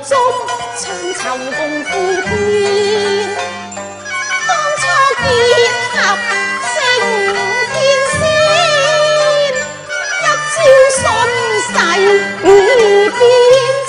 中春秋共富天，當初結合成天仙，一朝順勢已變遷。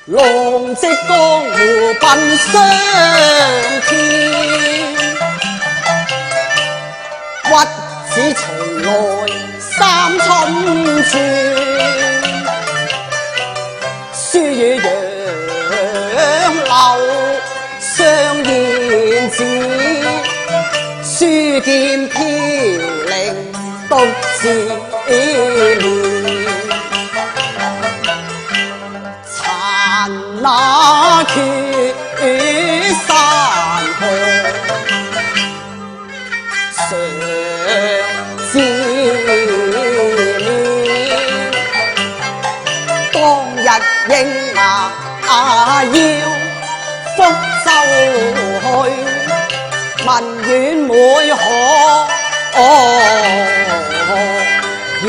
浪迹江湖奔霜天，屈指從來三春轉，書與楊柳相言字，書劍飄零獨自戀。那決山河上自戀，當日應要福州去，問遠妹可願。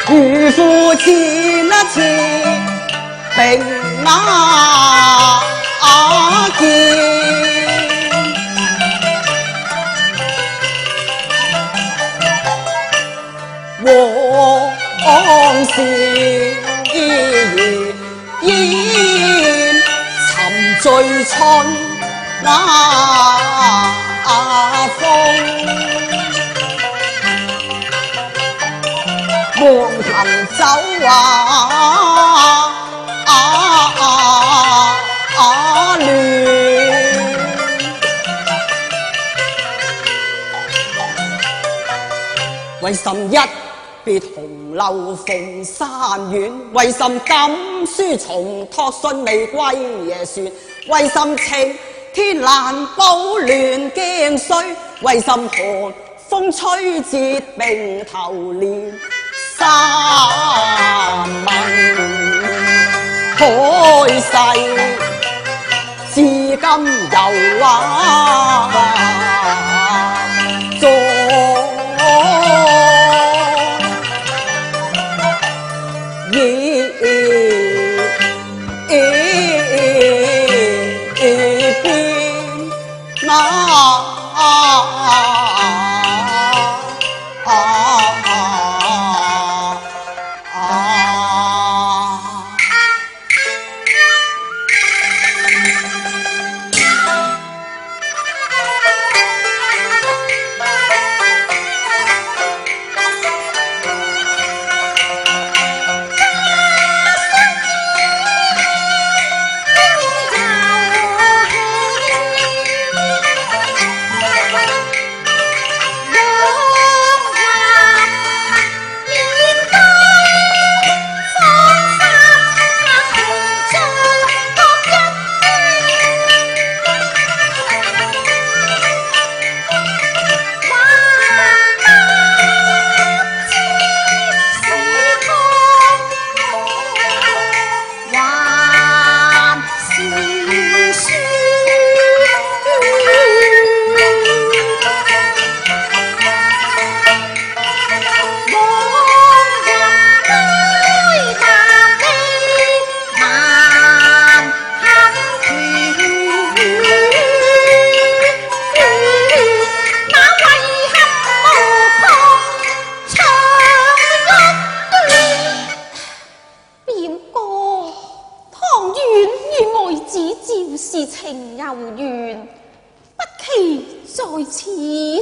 如父前一次並見，往事煙沉醉春風。望行走亂，為甚一別紅樓逢山遠？為甚錦書重託信未歸夜船？為甚晴天難保亂驚衰？為甚寒風吹折並頭連？三問開世，至今猶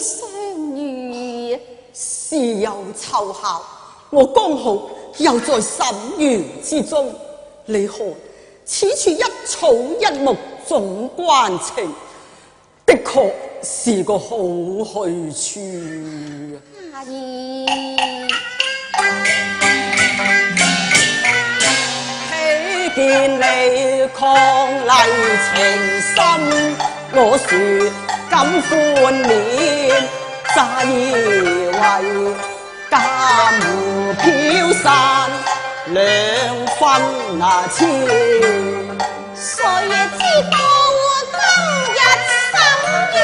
相遇。時有湊巧，我剛好又在審園之中。你看，此處一草一木總關情，的確是個好去處。阿姨，睇見你伉儷情深，我說感歡面，乍以為家湖飄散，兩分那痴。誰知道今日心願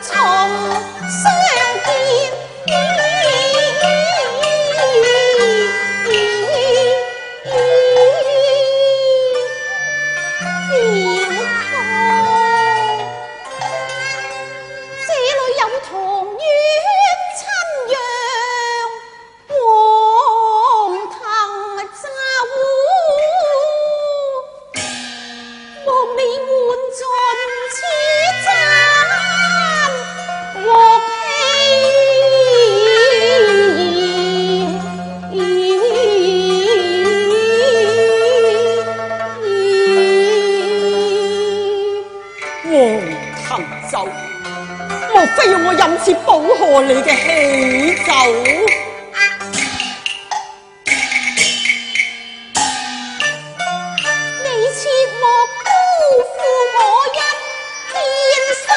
重相見。莫非要我飲次補賀你嘅喜酒？你切莫辜負我一片心，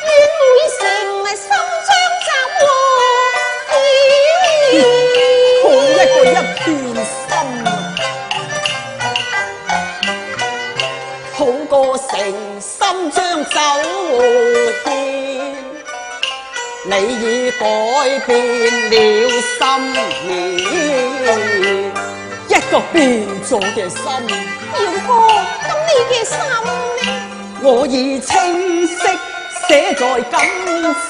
願會成心將雜禍。好一個一片心，好過誠心將酒獻。你已改變了心意，一個變咗嘅心。表哥，咁你嘅心呢？我已清晰寫在金字，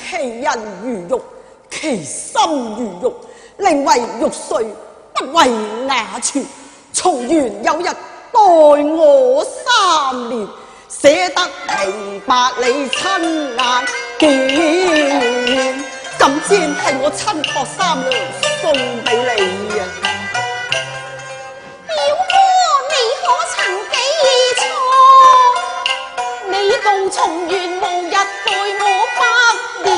其人如玉，其心如玉，寧為玉碎，不為瓦全。從緣有日待我3年，寫得明白你親眼見。今天係我親託3兩送俾你啊！表哥，你可曾記錯？你道從緣無日待我100年，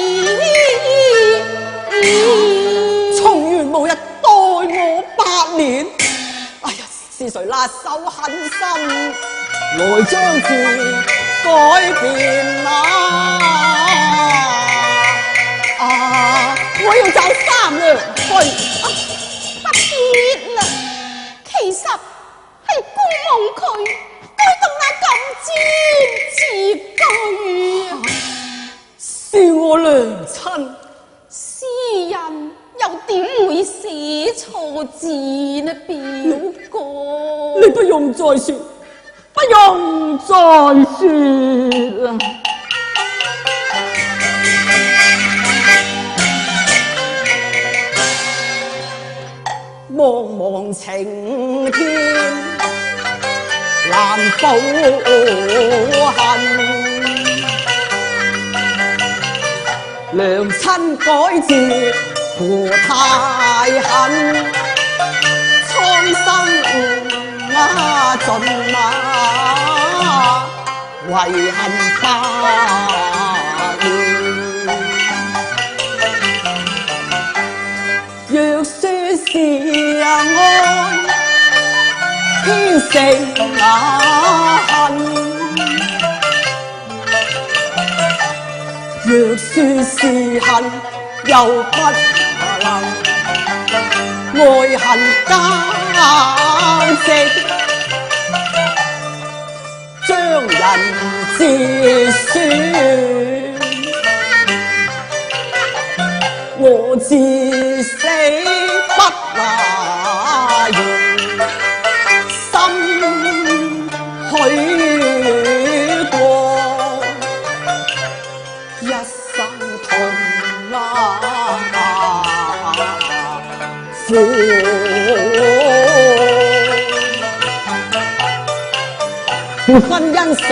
從緣無日待我8年。哎呀，是誰辣手狠心，來將字改變我要找3兩去。不必啦，其實係姑母佢該動那咁尖字句。是我娘親，詩人又點會寫錯字呢？表哥，你不用再說，不用再說啦。茫茫晴天，難保恨。娘親改字過太狠，蒼生盡遺恨百年。若說是愛，偏成恨。若說是恨，又不能愛恨交織，將人自損，我至死不拿緣，心許過一生同苦。婚姻守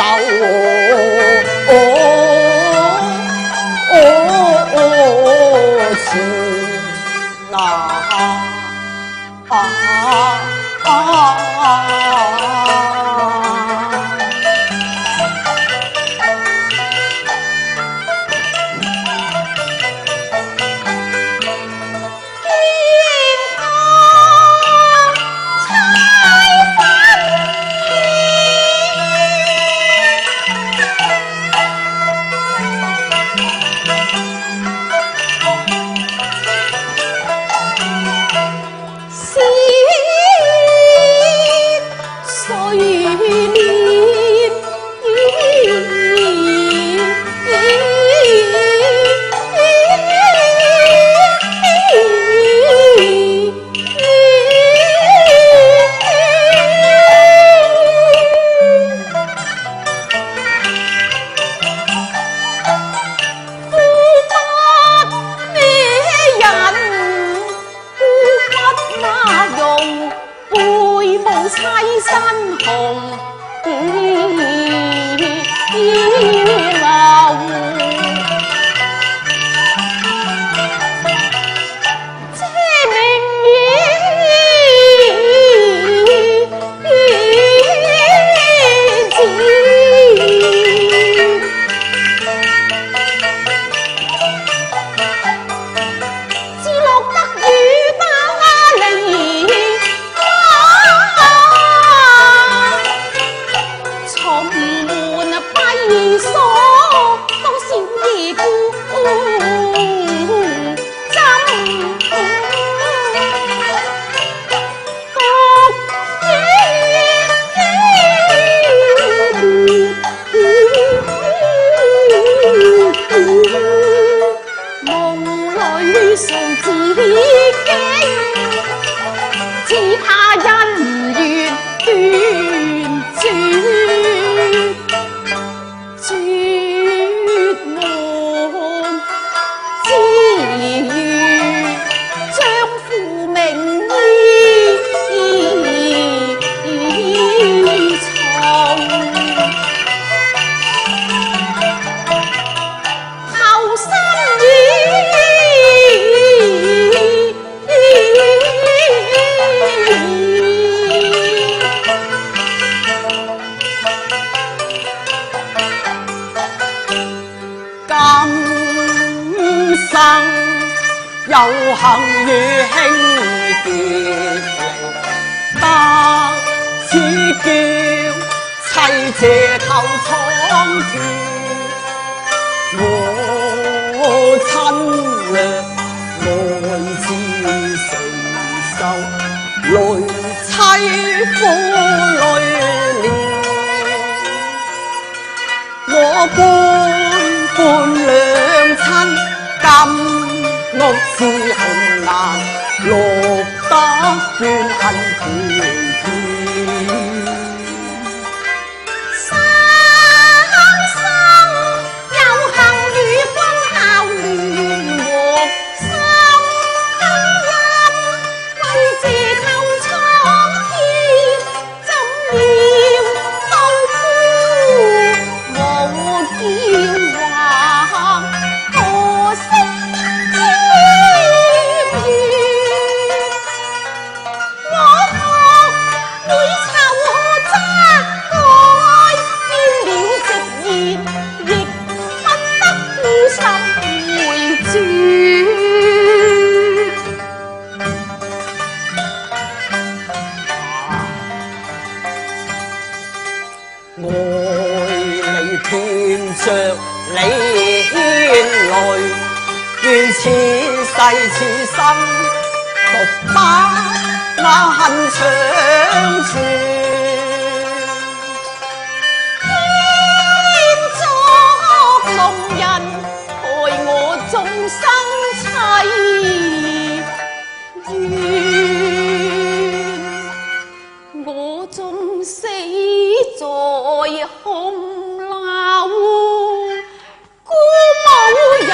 生，有幸與兄結離，得此叫妻謝透蒼天。我親略愛自承受，累妻夫累憐。我半兩親，金屋之紅顏，錄得怨恨團團。此世此生，獨把那恨長存。天作弄人，害我眾生凄怨。我縱死在空樓，姑母也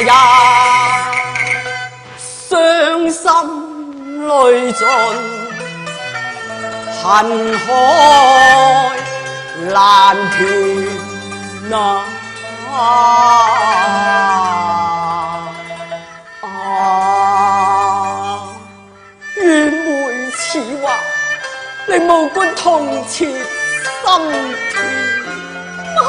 呀，傷心淚盡，恨海難斷冤會此話，令無官痛徹心田。無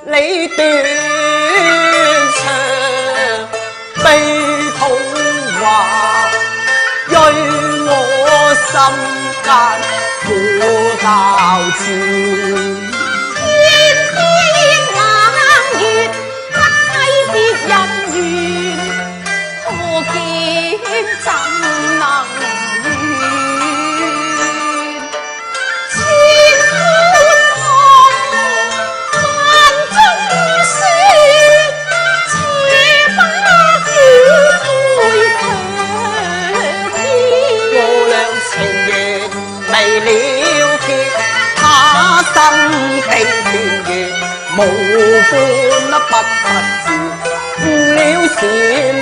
你斷腸悲痛話，於我心間苦交戰。天邊冷月，不睇別人緣，可見怎能心定團圓，無歡不自，誤了禪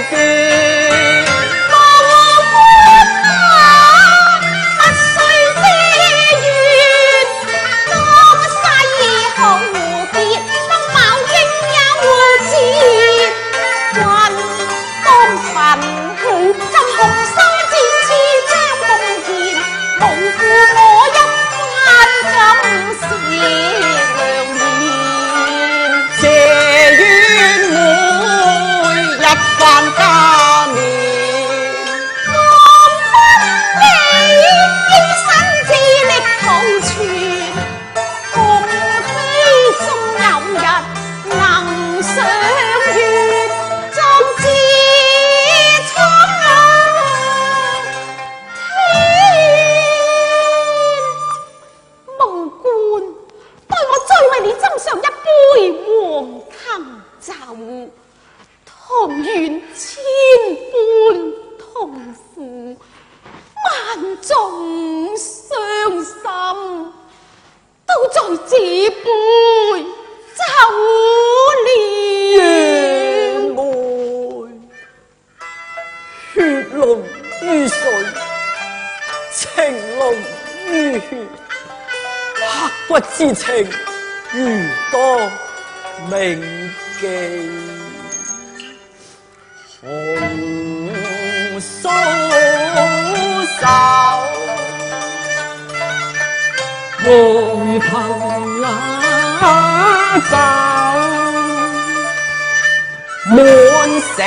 斷。不須嗟怨，當世豪傑，當貌應有節。運當奮起，怎紅心戰刺將夢見，無負我一番感事。番加冕，我不理，應身致力圖存，共希中有日能相遇，壯志蒼天。無官，待我再為你斟上一杯黃藤酒。同願千般痛苦，萬種傷心，都在這杯酒裏。妹，血濃於水，情濃於血，刻骨之情如多銘記紅鬚手，回頭也走，滿城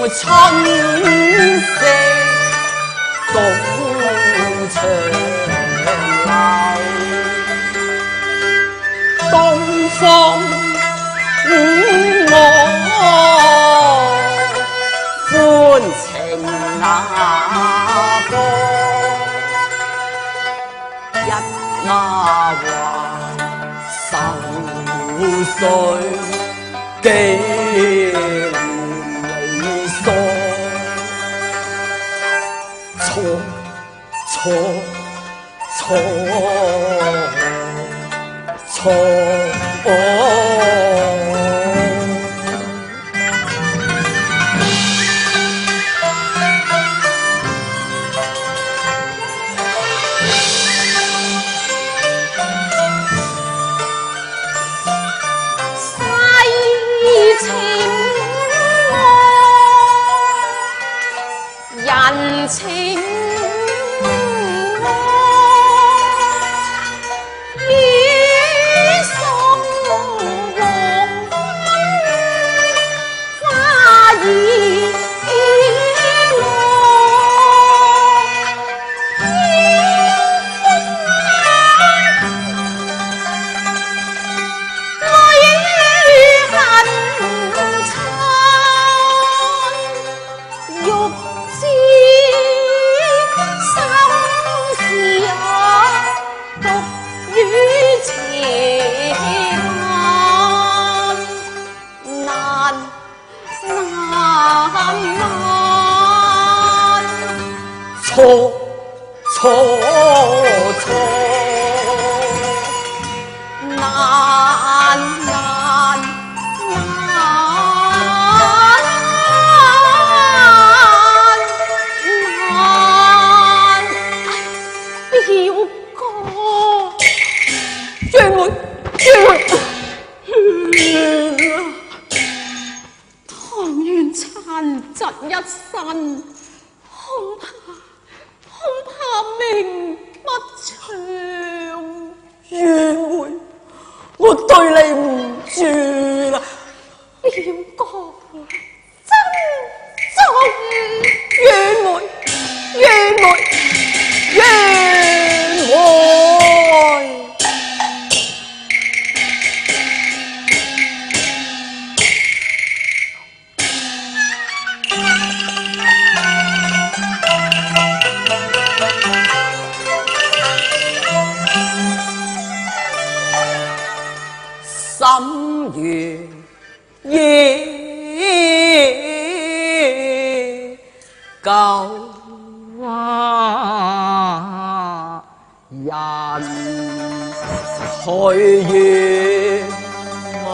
春色共長流，東方我歡情那歌，一丫鬟愁緒幾離索，錯錯錯錯。人情愛與送黃昏，花已落，煙風淚痕殘，欲知心事也獨於此間，難難難，錯錯錯，難難難，表哥，冤枉冤枉冤啊！唐元殘疾一身，恐怕命不長。冤枉，我對你唔住啦！表哥，真冤枉冤枉冤枉！心如意舊人去遠啊！